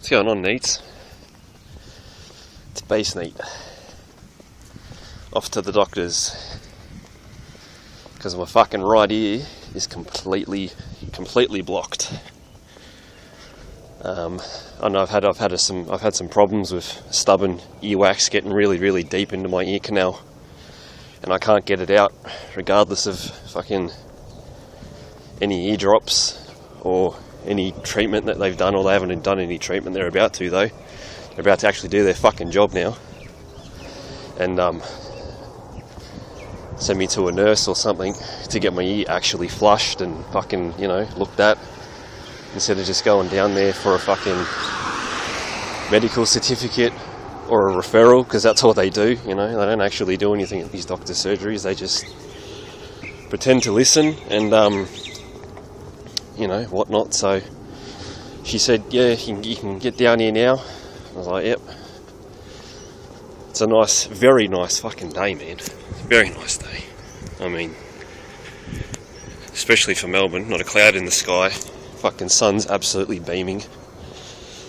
What's going on, Neets? It's BasedNEET. Off to the doctor's because my fucking right ear is completely blocked. I know I've had some problems with stubborn earwax getting really deep into my ear canal, and I can't get it out regardless of fucking any ear drops or any treatment that they've done, or they haven't done any treatment. They're about to, though. They're about to actually do their fucking job now and send me to a nurse or something to get my ear actually flushed and fucking, looked at, instead of just going down there for a fucking medical certificate or a referral, because that's all they do. They don't actually do anything at these doctor surgeries. They just pretend to listen and whatnot. So she said, yeah, you can get down here now. I was like, yep. It's a nice, very nice fucking day, man. Very nice day. I mean, especially for Melbourne, not a cloud in the sky. Fucking sun's absolutely beaming.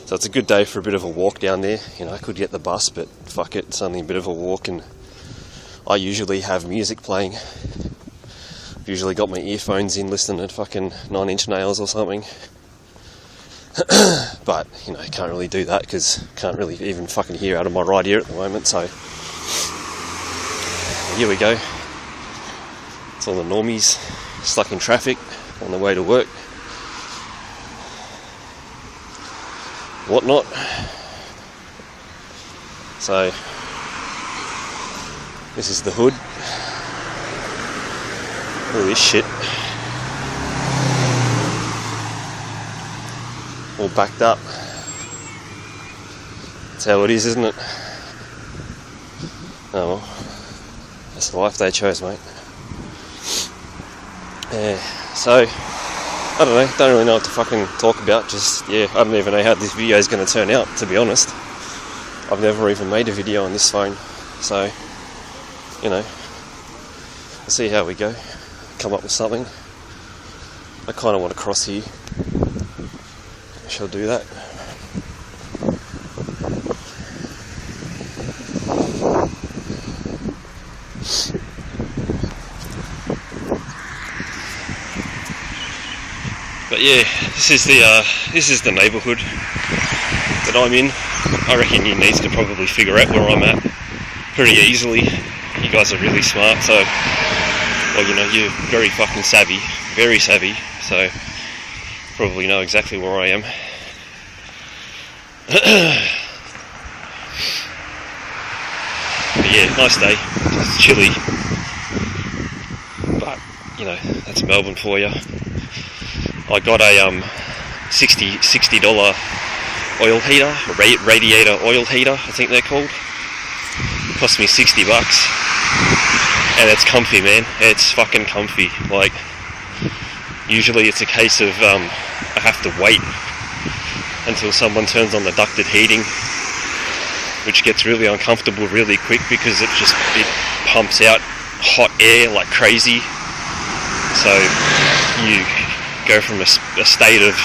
So it's a good day for a bit of a walk down there. I could get the bus, but fuck it, it's only a bit of a walk, and I usually have music playing. I've usually got my earphones in listening to fucking 9 Inch Nails or something. But, can't really do that because can't really even fucking hear out of my right ear at the moment, so here we go. It's all the normies stuck in traffic on the way to work, whatnot. So this is the hood. All this shit all backed up. That's how it is, isn't it? Oh well, that's the life they chose, mate. Yeah, so I don't really know what to fucking talk about. I don't even know how this video is going to turn out, to be honest. I've never even made a video on this phone, so we'll see how we go. Come up with something. I kind of want to cross here. I shall do that. But yeah, this is the neighbourhood that I'm in. I reckon you needs to probably figure out where I'm at pretty easily. You guys are really smart, so you're very fucking savvy, very savvy, so probably know exactly where I am. But yeah, nice day. It's chilly, but that's Melbourne for you. I got a $60 oil heater, radiator oil heater, I think they're called. It cost me $60, and it's comfy, man. It's fucking comfy. Like, usually it's a case of I have to wait until someone turns on the ducted heating, which gets really uncomfortable really quick because it pumps out hot air like crazy. So you go from a state of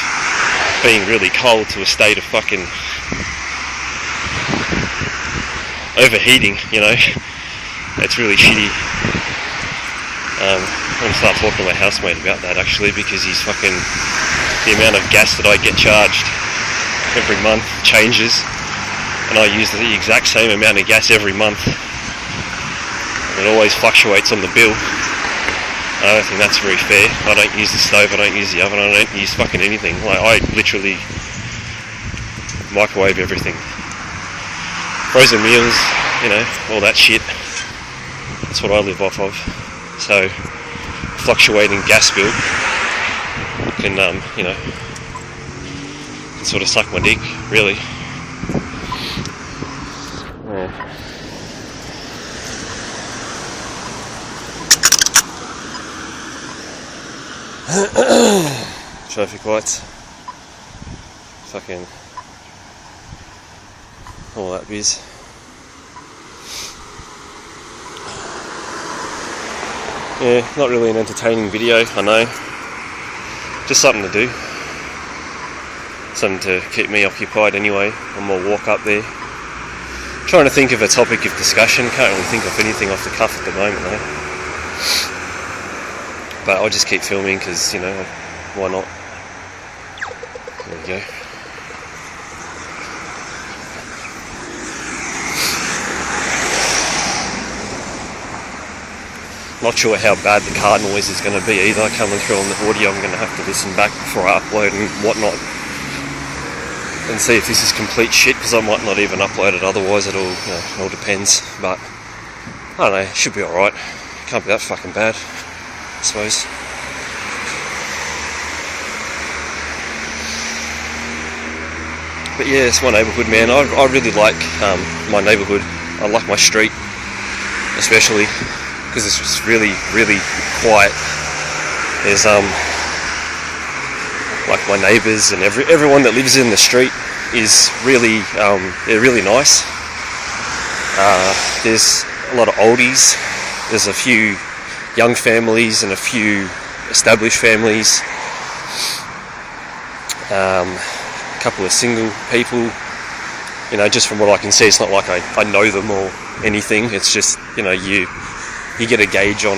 being really cold to a state of fucking overheating, It's really shitty. I'm going to start talking to my housemate about that, actually, because the amount of gas that I get charged every month changes, and I use the exact same amount of gas every month. It always fluctuates on the bill. I don't think that's very fair. I don't use the stove, I don't use the oven, I don't use fucking anything. Like, I literally microwave everything. Frozen meals, all that shit. That's what I live off of. So, fluctuating gas bill can, can sort of suck my dick, really. Yeah. Traffic lights, fucking all that biz. Yeah, not really an entertaining video, I know. Just something to do. something to keep me occupied anyway on my walk up there. Trying to think of a topic of discussion. Can't really think of anything off the cuff at the moment though. But I'll just keep filming because, you know, why not? There we go. Not sure how bad the car noise is going to be either. Coming through on the audio, I'm going to have to listen back before I upload and whatnot, and see if this is complete shit, because I might not even upload it otherwise. It all depends. But I don't know. It should be all right. Can't be that fucking bad, I suppose. But yeah, it's my neighbourhood, man. I really like my neighbourhood. I like my street, especially. Because it's just really, really quiet. There's like my neighbours and everyone that lives in the street is really they're really nice. There's a lot of oldies. There's a few young families and a few established families. A couple of single people. You know, just from what I can see, it's not like I know them or anything. It's just, you know, you get a gauge on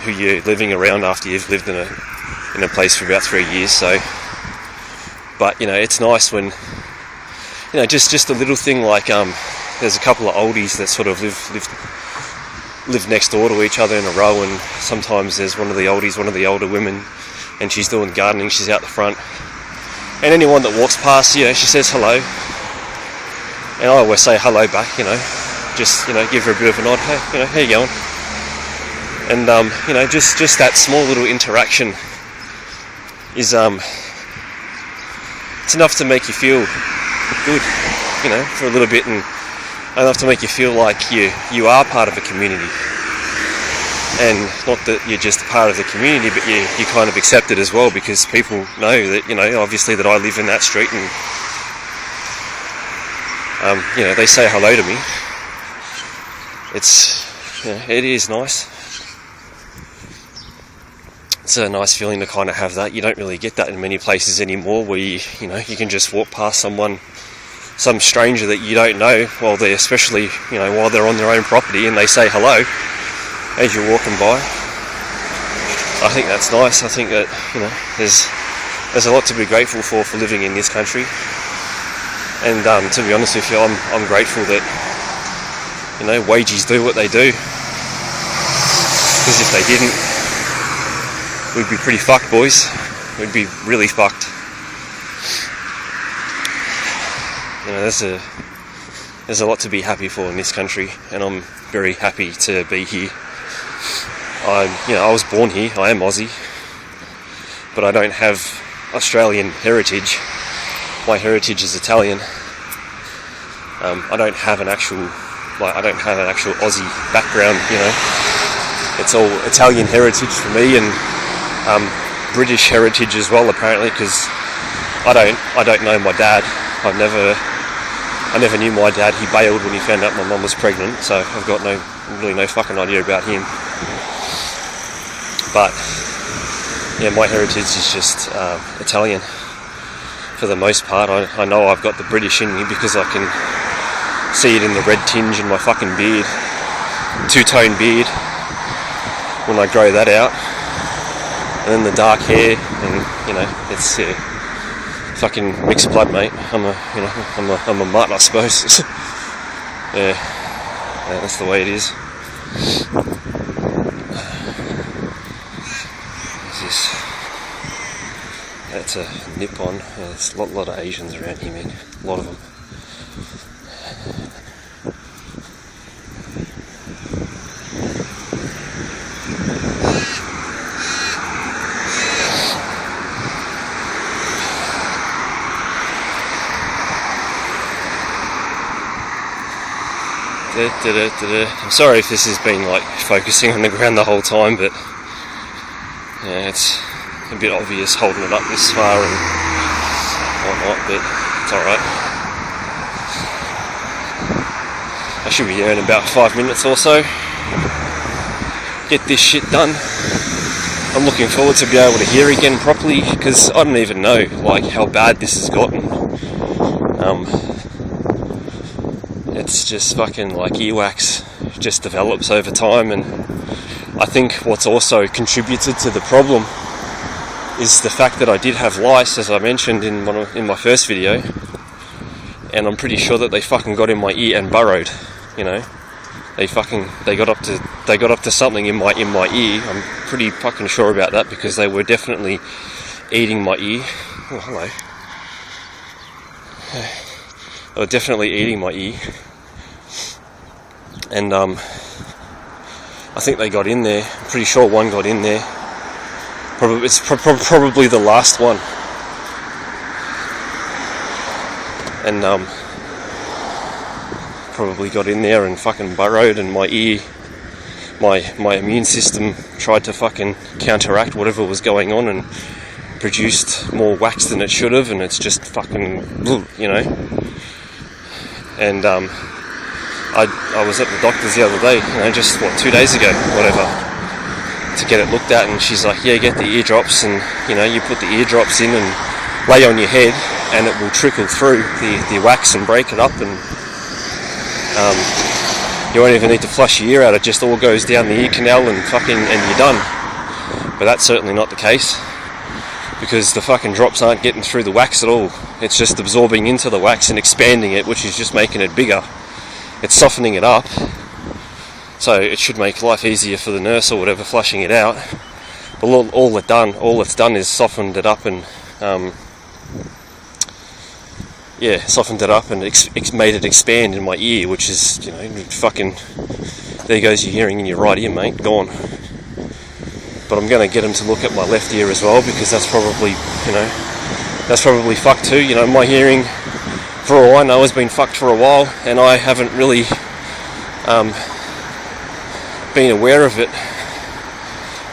who you're living around after you've lived in a place for about 3 years. So, but you know, it's nice when, you know, just a little thing like there's a couple of oldies that sort of live next door to each other in a row, and sometimes there's one of the older women, and she's doing gardening. She's out the front, and anyone that walks past, you know, she says hello, and I always say hello back. You know, just, you know, give her a bit of a nod. Hey, you know, how you going? And you know, just that small little interaction is it's enough to make you feel good, you know, for a little bit, and enough to make you feel like you are part of a community, and not that you're just a part of the community, but you kind of accept it as well, because people know that, you know, obviously that I live in that street, and you know, they say hello to me. It's, you know, it is nice. It's a nice feeling to kind of have that. You don't really get that in many places anymore, where you know, you can just walk past some stranger that you don't know, while they're, especially, you know, while they're on their own property, and they say hello as you're walking by. I think that's nice. I think that, you know, there's a lot to be grateful for living in this country. And to be honest with you, I'm grateful that, you know, wages do what they do. Because if they didn't, we'd be pretty fucked, boys. We'd be really fucked. You know, there's a lot to be happy for in this country, and I'm very happy to be here. I was born here. I am Aussie, but I don't have Australian heritage. My heritage is Italian. I don't have an actual Aussie background. You know, it's all Italian heritage for me, and British heritage as well, apparently, because I don't know my dad. I never knew my dad. He bailed when he found out my mum was pregnant, so I've got really no fucking idea about him. But yeah, my heritage is just Italian for the most part. I know I've got the British in me because I can see it in the red tinge in my fucking beard, two-tone beard, when I grow that out. And then the dark hair, and you know, it's fucking mixed blood, mate. I'm a mutt, I suppose. yeah, that's the way it is. That's a Nippon. There's a lot of Asians around here, man. A lot of them. I'm sorry if this has been like focusing on the ground the whole time, but yeah, it's a bit obvious holding it up this far and whatnot, but it's alright. I should be there in about 5 minutes or so. Get this shit done. I'm looking forward to be able to hear again properly, because I don't even know like how bad this has gotten. It's just fucking like earwax just develops over time, and I think what's also contributed to the problem is the fact that I did have lice, as I mentioned in my first video, and I'm pretty sure that they fucking got in my ear and burrowed. You know, they got up to something in my ear. I'm pretty fucking sure about that, because they were definitely eating my ear. Oh, hello. They were definitely eating my ear, and I think they got in there. I'm pretty sure one got in there. It's probably the last one, and probably got in there and fucking burrowed, and my ear, my immune system tried to fucking counteract whatever was going on and produced more wax than it should have, and it's just fucking, you know. And I was at the doctor's the other day, you know, just 2 days ago, whatever, to get it looked at, and she's like, yeah, get the eardrops, and you know, you put the eardrops in and lay on your head, and it will trickle through the wax and break it up, and you won't even need to flush your ear out. It just all goes down the ear canal and you're done. But that's certainly not the case, because the fucking drops aren't getting through the wax at all. It's just absorbing into the wax and expanding it, which is just making it bigger. It's softening it up, so it should make life easier for the nurse or whatever flushing it out. But all it's done is softened it up and softened it up and made it expand in my ear, which is, you know, fucking, there goes your hearing in your right ear, mate, gone. But I'm going to get him to look at my left ear as well, because that's probably fucked too. You know, my hearing, for all I know, has been fucked for a while, and I haven't really been aware of it,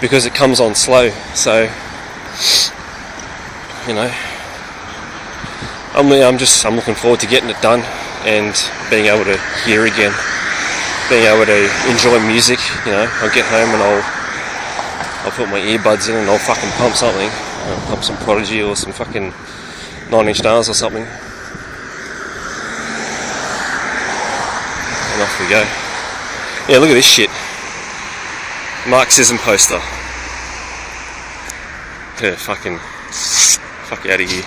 because it comes on slow. So, you know, I'm looking forward to getting it done and being able to hear again, being able to enjoy music. You know, I'll get home and I'll put my earbuds in and I'll fucking pump something. I'll pump some Prodigy or some fucking 9 Inch Nails or something, and off we go. Yeah, look at this shit. Marxism poster. Yeah, fuck out of here.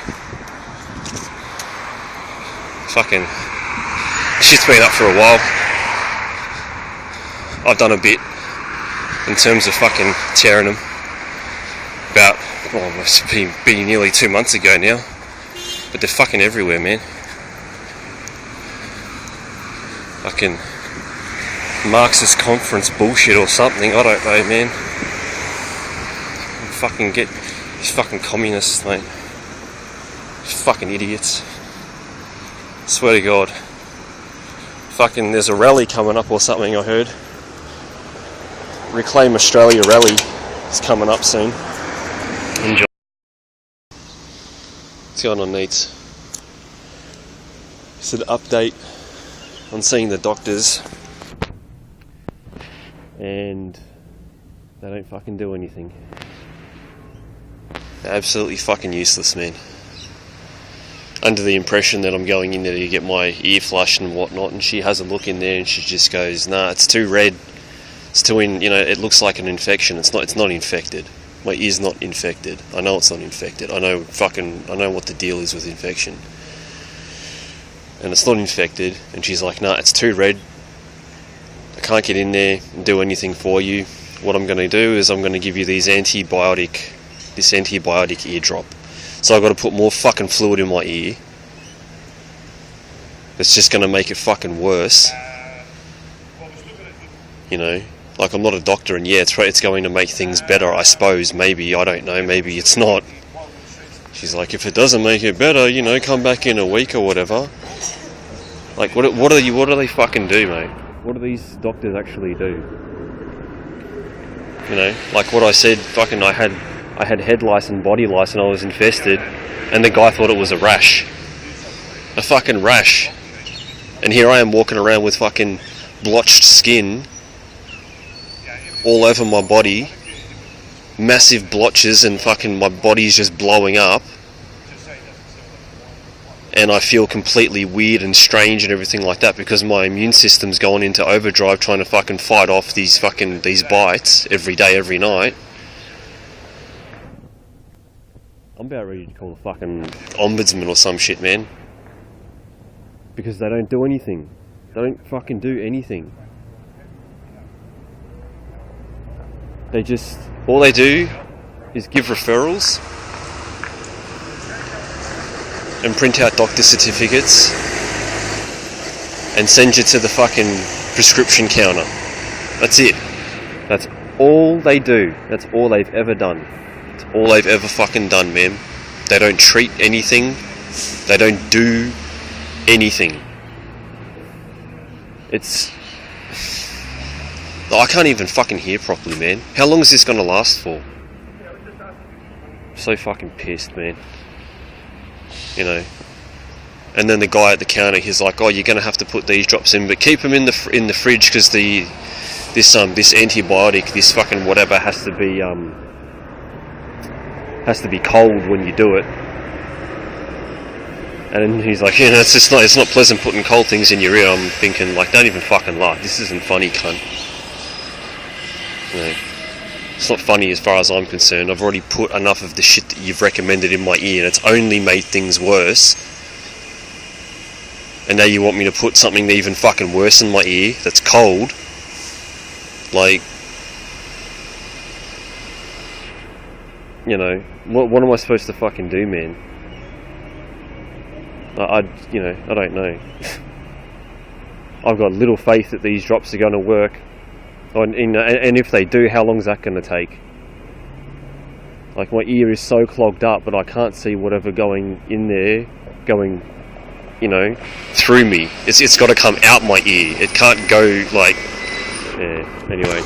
Fucking shit's been up for a while. I've done a bit in terms of fucking tearing them. About, it's been nearly 2 months ago now. But they're fucking everywhere, man. Fucking Marxist conference bullshit or something, I don't know, man. Fucking get these fucking communists, mate. Fucking idiots. Swear to God. Fucking, there's a rally coming up or something, I heard. Reclaim Australia rally is coming up soon. Enjoy. What's going on, Neets? It's an update on seeing the doctors, and they don't fucking do anything. They're absolutely fucking useless, man. Under the impression that I'm going in there to get my ear flushed and whatnot, and she has a look in there and she just goes, nah, it's too red, it's too it looks like an infection. It's not infected. My ear's not infected. I know it's not infected. I know what the deal is with infection. And it's not infected, and she's like, nah, it's too red, I can't get in there and do anything for you. What I'm going to do is I'm going to give you this antibiotic eardrop. So I've got to put more fucking fluid in my ear. It's just going to make it fucking worse. You know, like, I'm not a doctor, and yeah, it's going to make things better, I suppose. Maybe, I don't know, maybe it's not. She's like, if it doesn't make it better, you know, come back in a week or whatever. Like, what do they fucking do, mate? What do these doctors actually do? You know, like what I said, fucking, I had head lice and body lice and I was infested, and the guy thought it was a rash. A fucking rash. And here I am walking around with fucking blotched skin all over my body, massive blotches and fucking my body's just blowing up, and I feel completely weird and strange and everything like that because my immune system's going into overdrive trying to fucking fight off these bites every day, every night. I'm about ready to call the fucking ombudsman or some shit, man. Because they don't do anything. They don't fucking do anything. All they do is give referrals and print out doctor certificates and send you to the fucking prescription counter. That's it. That's all they do. That's all they've ever done. It's all they've ever fucking done, man. They don't treat anything. They don't do anything. I can't even fucking hear properly, man. How long is this gonna last for? I'm so fucking pissed, man. You know. And then the guy at the counter, he's like, "Oh, you're gonna have to put these drops in, but keep them in the fridge because this antibiotic, this fucking whatever, has to be cold when you do it." And then he's like, "Yeah, it's not pleasant putting cold things in your ear." I'm thinking, like, don't even fucking laugh. This isn't funny, cunt. You know, it's not funny as far as I'm concerned. I've already put enough of the shit that you've recommended in my ear, and it's only made things worse. And now you want me to put something even fucking worse in my ear that's cold? Like, you know, what am I supposed to fucking do, man? I don't know. I've got little faith that these drops are going to work. And if they do, how long is that going to take? Like, my ear is so clogged up, but I can't see whatever going in there, through me. It's got to come out my ear. It can't go, like... Yeah, anyway.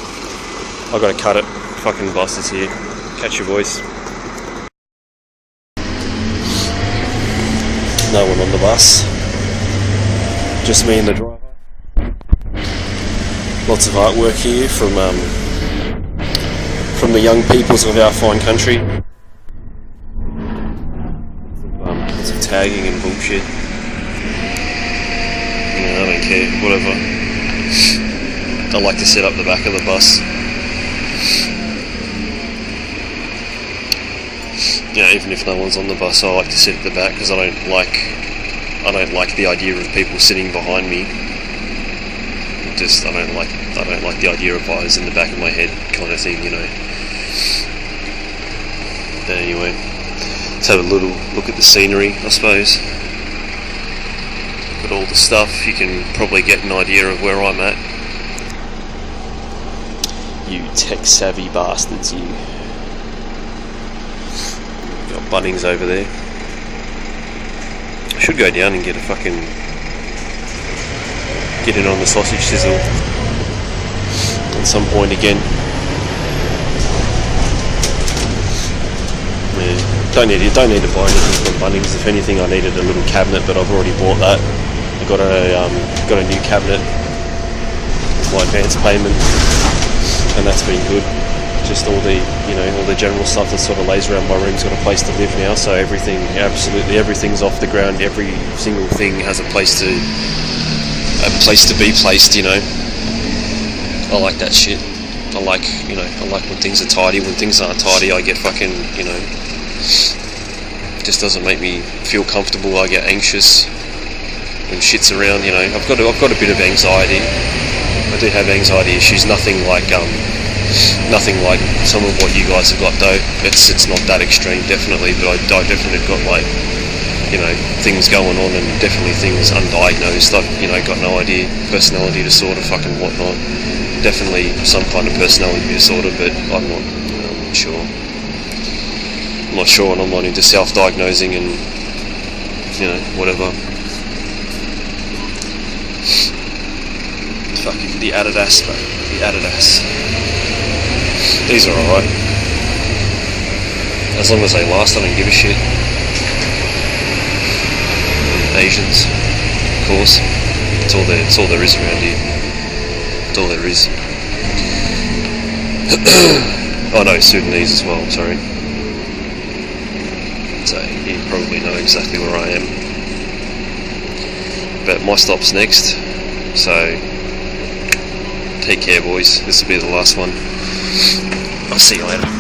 I've got to cut it. Fucking bastards here. Catch your voice. No one on the bus. Just me and the driver. Lots of artwork here from the young peoples of our fine country. Lots of tagging and bullshit. Yeah, I don't care, whatever. I like to sit up the back of the bus. Yeah, even if no one's on the bus, I like to sit at the back because I don't like the idea of people sitting behind me. I don't like the idea of eyes in the back of my head kind of thing, you know. But anyway, let's have a little look at the scenery, I suppose. Look at all the stuff. You can probably get an idea of where I'm at. You tech-savvy bastards, you. Got Bunnings over there. I should go down and get in on the sausage sizzle at some point again. Yeah, don't need to buy anything from Bunnings. If anything, I needed a little cabinet, but I've already bought that. I got a new cabinet with my advance payment, and that's been good. Just all the general stuff that sort of lays around my room's got a place to live now. So absolutely everything's off the ground. Every single thing has a place to be placed, you know. I like that shit. I like when things are tidy. When things aren't tidy, I get fucking, it just doesn't make me feel comfortable. I get anxious when shit's around, you know. I've got a bit of anxiety. I do have anxiety issues, nothing like some of what you guys have got though. It's not that extreme, definitely, but I definitely got like, things going on and definitely things undiagnosed. I've, got no idea. Personality disorder, fucking whatnot. Definitely some kind of personality disorder, but I'm not sure. I'm not sure, and I'm not into self-diagnosing and, whatever. Fuck the Adidas, mate. The Adidas. These are alright. As long as they last, I don't give a shit. Asians, of course. It's all there is around here. It's all there is. Oh no, Sudanese as well, sorry. So you probably know exactly where I am. But my stop's next, so take care boys, this will be the last one. I'll see you later.